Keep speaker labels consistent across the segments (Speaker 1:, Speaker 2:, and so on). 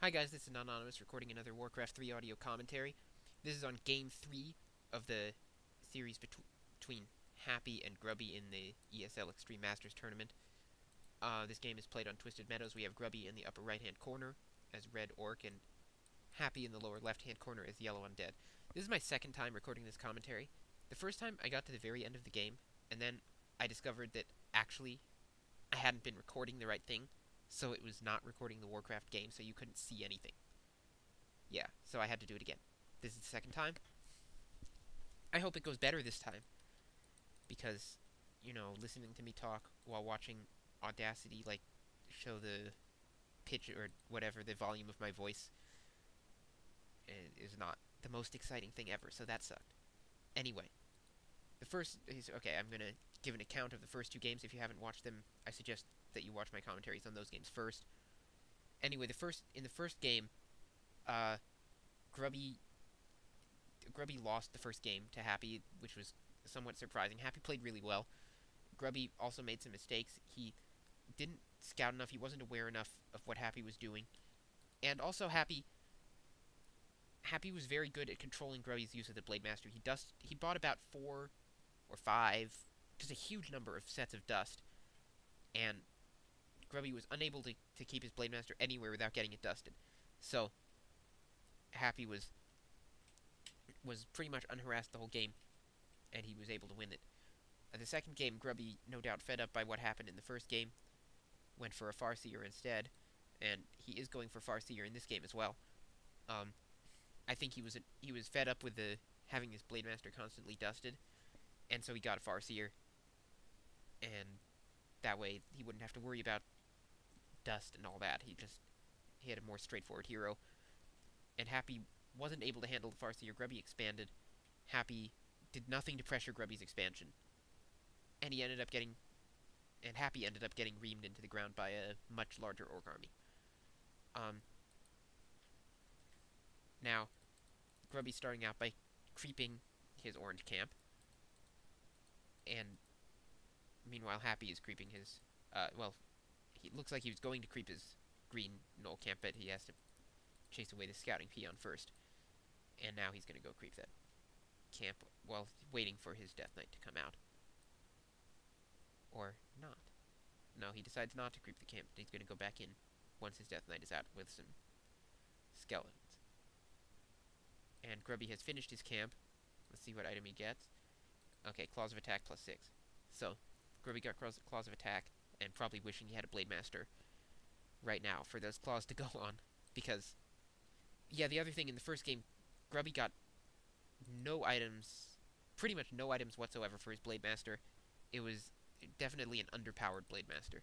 Speaker 1: Hi guys, this is Anonymous recording another Warcraft 3 audio commentary. This is on Game 3 of the series between Happy and Grubby in the ESL Extreme Masters Tournament. This game is played on Twisted Meadows. We have Grubby in the upper right-hand corner as Red Orc and Happy in the lower left-hand corner as Yellow Undead. This is my second time recording this commentary. The first time I got to the very end of the game, and then I discovered that actually I hadn't been recording the right thing. So it was not recording the Warcraft game, so you couldn't see anything. Yeah, so I had to do it again. This is the second time. I hope it goes better this time. Because, listening to me talk while watching Audacity, show the pitch or whatever, the volume of my voice, is not the most exciting thing ever, so that sucked. Anyway, I'm going to give an account of the first two games. If you haven't watched them, I suggest that you watch my commentaries on those games first. Anyway, in the first game, Grubby lost the first game to Happy, which was somewhat surprising. Happy played really well. Grubby also made some mistakes. He didn't scout enough. He wasn't aware enough of what Happy was doing. And also Happy was very good at controlling Grubby's use of the Blade Master. He bought about 4 or 5, just a huge number of sets of dust, and Grubby was unable to keep his Blade Master anywhere without getting it dusted. So Happy was pretty much unharassed the whole game, and he was able to win it. The second game, Grubby, no doubt fed up by what happened in the first game, went for a Farseer instead, and he is going for Farseer in this game as well. I think he was fed up with having his Blade Master constantly dusted, and so he got a Farseer, and that way he wouldn't have to worry about dust and all that. He had a more straightforward hero. And Happy wasn't able to handle the Farseer. Grubby expanded. Happy did nothing to pressure Grubby's expansion. And Happy ended up getting reamed into the ground by a much larger Orc army. Now, Grubby's starting out by creeping his orange camp. And meanwhile, Happy is creeping his... It looks like he was going to creep his green knoll camp, but he has to chase away the scouting peon first. And now he's going to go creep that camp while waiting for his Death Knight to come out. Or not. No, he decides not to creep the camp. He's going to go back in once his Death Knight is out with some skeletons. And Grubby has finished his camp. Let's see what item he gets. Okay, Claws of Attack plus 6. So, Grubby got Claws of Attack, and probably wishing he had a Blade Master right now for those claws to go on. Because, yeah, the other thing, in the first game, Grubby got no items, pretty much no items whatsoever for his Blade Master. It was definitely an underpowered Blade Master.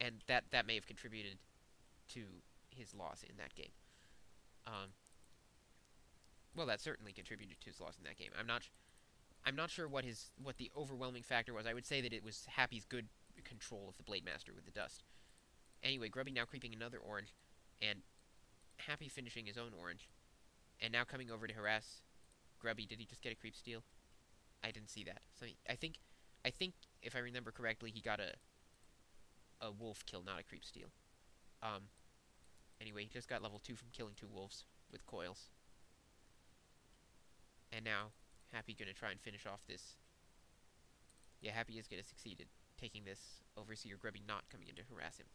Speaker 1: And that may have contributed to his loss in that game. Well, that certainly contributed to his loss in that game. I'm not sure what the overwhelming factor was. I would say that it was Happy's good control of the Blade Master with the dust. Anyway, Grubby now creeping another orange, and Happy finishing his own orange, and now coming over to harass Grubby. Did he just get a creep steal? I didn't see that. So I think if I remember correctly, he got a wolf kill, not a creep steal. Anyway, he just got level 2 from killing 2 wolves with coils. And now Happy gonna try and finish off this. Yeah, Happy is gonna succeed at taking this Overseer. Grubby not coming in to harass him.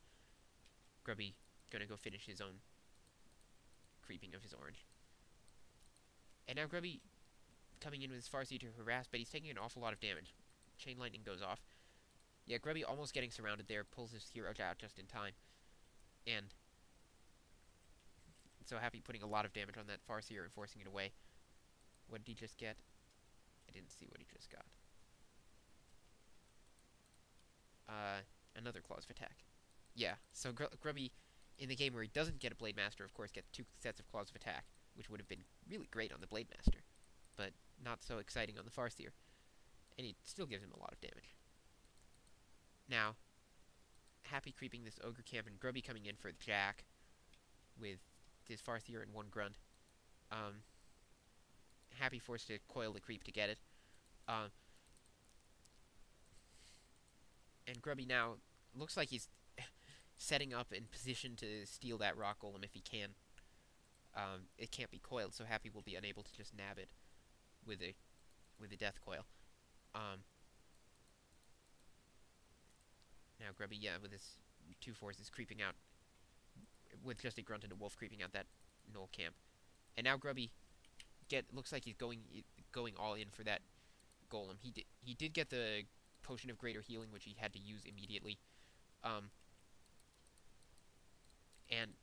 Speaker 1: Grubby gonna go finish his own creeping of his orange. And now Grubby coming in with his Farseer to harass, but he's taking an awful lot of damage. Chain Lightning goes off. Yeah, Grubby almost getting surrounded there, pulls his hero out just in time. And so Happy putting a lot of damage on that Farseer and forcing it away. What did he just get? I didn't see what he just got. Another Claws of Attack. Yeah, so Grubby, in the game where he doesn't get a Blade Master, of course, gets 2 sets of Claws of Attack, which would have been really great on the Blade Master, but not so exciting on the Farseer. And he still gives him a lot of damage. Now, Happy creeping this Ogre camp, and Grubby coming in for the Jack with his Farseer and 1 Grunt. Happy forced to coil the creep to get it. And Grubby now looks like he's setting up in position to steal that rock golem if he can. It can't be coiled, so Happy will be unable to just nab it with a death coil. Now Grubby, yeah, with his 2 forces creeping out, with just a grunt and a wolf creeping out that knoll camp, and now Grubby looks like he's going all in for that golem. He did get the potion of greater healing, which he had to use immediately.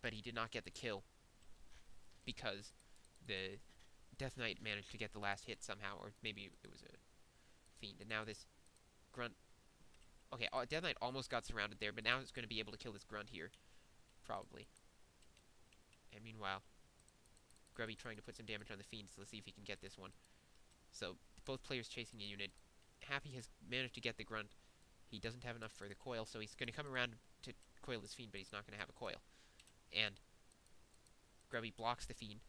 Speaker 1: But he did not get the kill because the Death Knight managed to get the last hit somehow, or maybe it was a fiend. And now this grunt. Okay, Death Knight almost got surrounded there, but now it's going to be able to kill this grunt here, probably. And meanwhile, Grubby trying to put some damage on the fiend, so let's see if he can get this one. So both players chasing a unit. Happy has managed to get the grunt. He doesn't have enough for the coil, so he's going to come around to coil this fiend, but he's not going to have a coil. And Grubby blocks the fiend.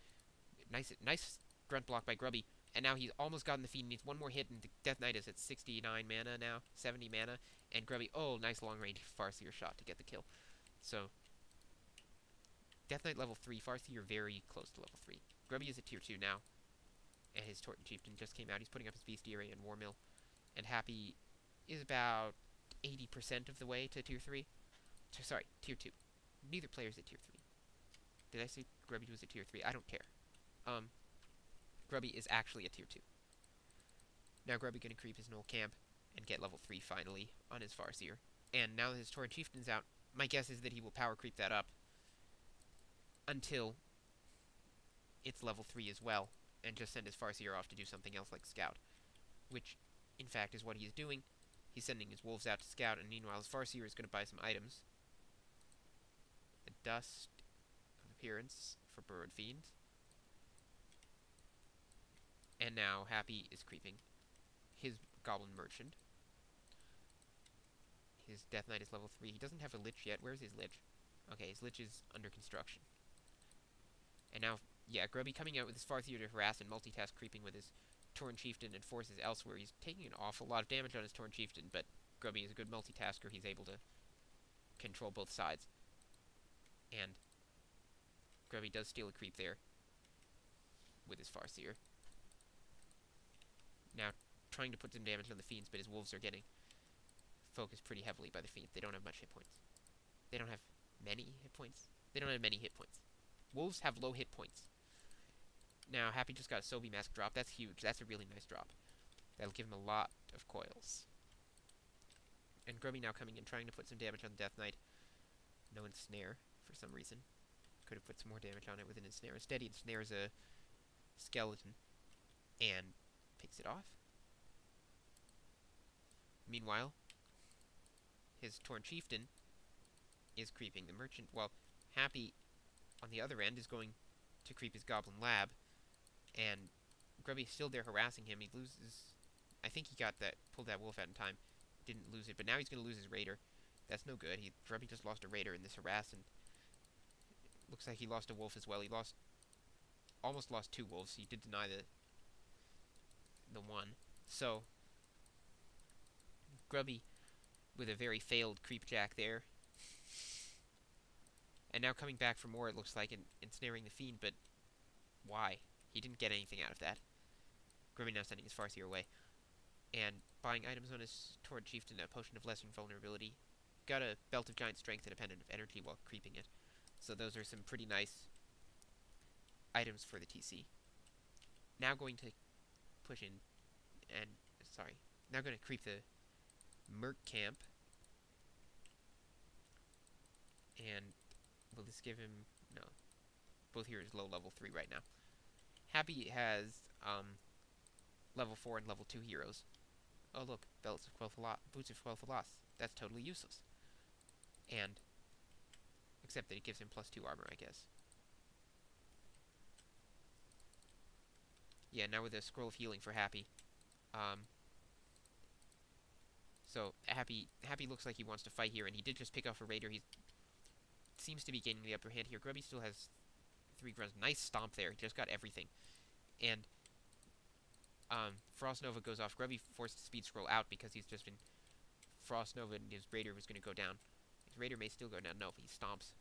Speaker 1: Nice grunt block by Grubby. And now he's almost gotten the fiend. Needs one more hit, and the Death Knight is at 69 mana now, 70 mana. And Grubby, oh, nice long-range Farseer shot to get the kill. So, Death Knight level 3, Farseer very close to level 3. Grubby is at tier 2 now. And his Torton Chieftain just came out. He's putting up his Bestiary and War Mill. And Happy is about 80% of the way to tier 3. Sorry, tier 2. Neither player's at tier 3. Did I say Grubby was at tier 3? I don't care. Grubby is actually at tier 2. Now Grubby gonna creep his Knoll camp and get level 3 finally on his Farseer. And now that his Torrent Chieftain's out, my guess is that he will power creep that up until it's level 3 as well, and just send his Farseer off to do something else like scout. Which, in fact, is what he is doing. He's sending his wolves out to scout, and meanwhile his Farseer is going to buy some items. A dust of appearance for Burrowed Fiend. And now Happy is creeping his Goblin Merchant. His Death Knight is level 3. He doesn't have a Lich yet. Where's his Lich? Okay, his Lich is under construction. And now, yeah, Grubby coming out with his Farseer to harass and multitask creeping with his Torn Chieftain and forces elsewhere. He's taking an awful lot of damage on his Torn Chieftain, but Grubby is a good multitasker. He's able to control both sides. And Grubby does steal a creep there with his Farseer. Now trying to put some damage on the fiends, but his wolves are getting focused pretty heavily by the fiends. They don't have much hit points. They don't have many hit points. They don't have many hit points. Wolves have low hit points. Now, Happy just got a Sobi Mask drop. That's huge. That's a really nice drop. That'll give him a lot of coils. And Grubby now coming in, trying to put some damage on the Death Knight. No ensnare, for some reason. Could have put some more damage on it with an ensnare. Instead, he ensnares a skeleton and picks it off. Meanwhile, his Torn Chieftain is creeping the Merchant, while Happy, on the other end, is going to creep his Goblin Lab, and Grubby's still there harassing him. He loses... I think he pulled that wolf out in time. Didn't lose it, but now he's going to lose his Raider. That's no good. Grubby just lost a Raider in this harass, and looks like he lost a wolf as well. He almost lost 2 wolves. He did deny the one. So, Grubby with a very failed creepjack there. And now coming back for more, it looks like, and ensnaring the fiend, but why? He didn't get anything out of that. Grubby now sending his Farseer away. And buying items on his Torrent Chieftain, a Potion of Lesser Vulnerability. Got a Belt of Giant Strength and a Pendant of Energy while creeping it. So those are some pretty nice items for the TC. Now going to push in, and, sorry, now going to creep the Merc Camp. And will this give him... no. Both heroes low level 3 right now. Happy has level 4 and level 2 heroes. Oh look, Boots of Quel'Thalas. That's totally useless. And, except that it gives him +2 armor, I guess. Yeah, now with a Scroll of Healing for Happy. So, Happy looks like he wants to fight here, and he did just pick off a Raider. He seems to be gaining the upper hand here. Grubby still has 3 grunts. Nice stomp there. He just got everything. And Frost Nova goes off. Grubby forced the speed scroll out because he's just been Frost Nova, and his Raider was going to go down His Raider may still go down. No, he stomps.